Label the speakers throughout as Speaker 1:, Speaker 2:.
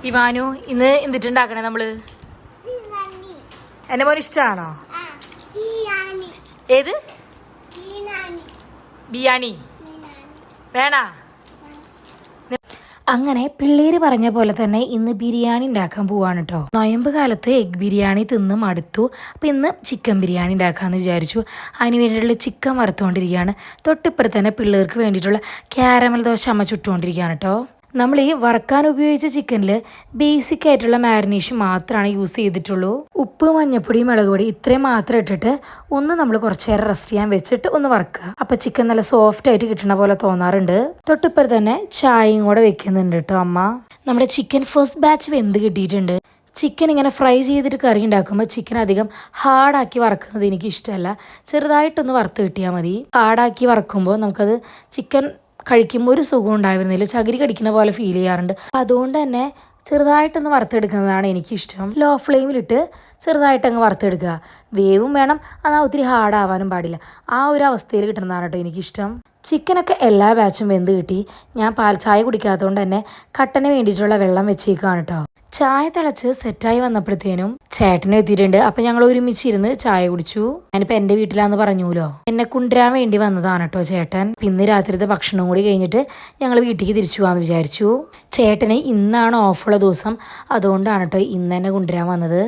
Speaker 1: ഇവാനു ഇന്ന് എന്തിട്ടുണ്ടാക്കണേ നമ്മള്? എന്റെ മോന് ഇഷ്ടമാണോ? ഏത് ബിരിയാണി വേണാ? അങ്ങനെ പിള്ളേര് പറഞ്ഞ പോലെ തന്നെ ഇന്ന് ബിരിയാണി ഉണ്ടാക്കാൻ പോവാണ് കേട്ടോ. നൊയമ്പ് കാലത്ത് എഗ് ബിരിയാണി തിന്ന് മടുത്തു. അപ്പം ഇന്ന് ചിക്കൻ ബിരിയാണി ഉണ്ടാക്കാമെന്ന് വിചാരിച്ചു. അതിന് വേണ്ടിയിട്ടുള്ള ചിക്കൻ വറുത്തുകൊണ്ടിരിക്കുകയാണ്. തൊട്ടിപ്പുറത്ത് തന്നെ പിള്ളേർക്ക് വേണ്ടിയിട്ടുള്ള ക്യാരമൽ ദോശ അമ്മ ചുട്ടുകൊണ്ടിരിക്കുകയാണ് കേട്ടോ. നമ്മൾ ഈ വറക്കാൻ ഉപയോഗിച്ച ചിക്കനിൽ ബേസിക് ആയിട്ടുള്ള മാരിനേഷൻ മാത്രമാണ് യൂസ് ചെയ്തിട്ടുള്ളൂ. ഉപ്പ്, മഞ്ഞപ്പൊടി, മുളക് പൊടി ഇത്രയും മാത്രം ഇട്ടിട്ട് ഒന്ന് നമ്മൾ കുറച്ച് നേരം റെസ്റ്റ് ചെയ്യാൻ വെച്ചിട്ട് ഒന്ന് വറക്കുക. അപ്പൊ ചിക്കൻ നല്ല സോഫ്റ്റ് ആയിട്ട് കിട്ടുന്ന പോലെ തോന്നാറുണ്ട്. തൊട്ടിപ്പുറത്ത് തന്നെ ചായയും കൂടെ വെക്കുന്നുണ്ട് കേട്ടോ അമ്മ. നമ്മുടെ ചിക്കൻ ഫസ്റ്റ് ബാച്ച് വെന്ത് കിട്ടിയിട്ടുണ്ട്. ചിക്കൻ ഇങ്ങനെ ഫ്രൈ ചെയ്തിട്ട് കറി ഉണ്ടാക്കുമ്പോൾ ചിക്കൻ അധികം ഹാർഡാക്കി വറക്കുന്നത് എനിക്ക് ഇഷ്ടമല്ല. ചെറുതായിട്ടൊന്ന് വറുത്ത് കിട്ടിയാൽ മതി. ഹാർഡാക്കി വറക്കുമ്പോൾ നമുക്കത് ചിക്കൻ കഴിക്കുമ്പോൾ ഒരു സുഖം ഉണ്ടായിരുന്നില്ല, ചകിരി കടിക്കുന്ന പോലെ ഫീൽ ചെയ്യാറുണ്ട്. അതുകൊണ്ട് തന്നെ ചെറുതായിട്ടൊന്ന് വറുത്തെടുക്കുന്നതാണ് എനിക്കിഷ്ടം. ലോ ഫ്ലെയിമിലിട്ട് ചെറുതായിട്ടങ്ങ് വറുത്തെടുക്കുക. വേവും വേണം, എന്നാൽ ഒത്തിരി ഹാർഡാവാനും പാടില്ല. ആ ഒരു അവസ്ഥയിൽ കിട്ടുന്നതാണ് കേട്ടോ എനിക്കിഷ്ടം. ചിക്കനൊക്കെ എല്ലാ ബാച്ചും വെന്ത് കിട്ടി. ഞാൻ പാൽ ചായ കുടിക്കാത്തതുകൊണ്ട് തന്നെ കട്ടന് വേണ്ടിയിട്ടുള്ള വെള്ളം വെച്ചേക്കാണ് കേട്ടോ. ചായ തിളച്ച് സെറ്റായി വന്നപ്പോഴത്തേനും ചേട്ടനും എത്തിയിട്ടുണ്ട്. അപ്പം ഞങ്ങൾ ഒരുമിച്ചിരുന്ന് ചായ കുടിച്ചു. ഞാനിപ്പോൾ എൻ്റെ വീട്ടിലാന്ന് പറഞ്ഞൂലോ, എന്നെ കൊണ്ടുവരാൻ വേണ്ടി വന്നതാണ് കേട്ടോ ചേട്ടൻ. ഇന്ന് രാത്രിത്തെ ഭക്ഷണം കൂടി കഴിഞ്ഞിട്ട് ഞങ്ങൾ വീട്ടിലേക്ക് തിരിച്ചു പോകാമെന്ന് വിചാരിച്ചു. ചേട്ടന് ഇന്നാണ് ഓഫുള്ള ദിവസം, അതുകൊണ്ടാണ് കേട്ടോ ഇന്ന് തന്നെ കൊണ്ടുവരാൻ വന്നത്.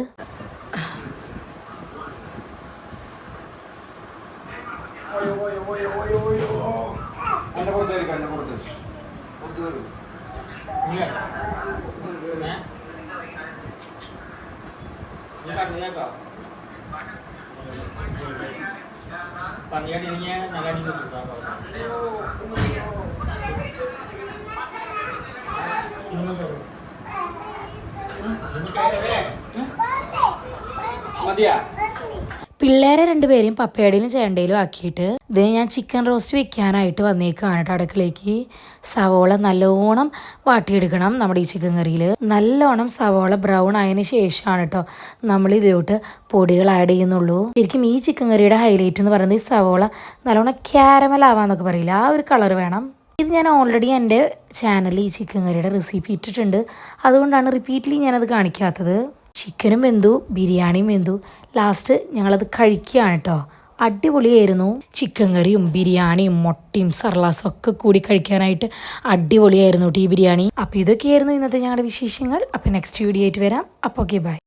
Speaker 1: പിള്ളേരെ രണ്ടുപേരെയും പപ്പയുടെയും ചേണ്ടയിലും ആക്കിയിട്ട് ഇതിന് ഞാൻ ചിക്കൻ റോസ്റ്റ് വെക്കാനായിട്ട് വന്നേക്കാണ് കേട്ടോ അടുക്കളയ്ക്ക്. സവോള നല്ലോണം വാട്ടിയെടുക്കണം നമ്മുടെ ഈ ചിക്കൻ കറിയിൽ. നല്ലോണം സവോള ബ്രൗൺ ആയതിനു ശേഷമാണ് കേട്ടോ നമ്മൾ ഇതിലോട്ട് പൊടികൾ ആഡ് ചെയ്യുന്നുള്ളൂ. ശരിക്കും ഈ ചിക്കൻ കറിയുടെ ഹൈലൈറ്റ് എന്ന് പറയുന്നത് ഈ സവോള നല്ലോണം ക്യാരമൽ ആവാന്നൊക്കെ പറയില്ല, ആ ഒരു കളർ വേണം. ഇത് ഞാൻ ഓൾറെഡി എൻ്റെ ചാനലിൽ ഈ ചിക്കൻ കറിയുടെ റെസിപ്പി ഇട്ടിട്ടുണ്ട്, അതുകൊണ്ടാണ് റിപ്പീറ്റ്ലി ഞാനത് കാണിക്കാത്തത്. ചിക്കനും വെന്തു, ബിരിയാണിയും വെന്തു. ലാസ്റ്റ് ഞങ്ങളത് കഴിക്കുകയാണ് കേട്ടോ. അടിപൊളിയായിരുന്നു. ചിക്കൻ കറിയും ബിരിയാണിയും മുട്ടയും സർലാസും ഒക്കെ കൂടി കഴിക്കാനായിട്ട് അടിപൊളിയായിരുന്നു കേട്ടോ ഈ ബിരിയാണി. അപ്പോൾ ഇതൊക്കെയായിരുന്നു ഇന്നത്തെ ഞങ്ങളുടെ വിശേഷങ്ങൾ. അപ്പോൾ നെക്സ്റ്റ് വീഡിയോ ആയിട്ട് വരാം. അപ്പോൾ ഓക്കെ, ബൈ.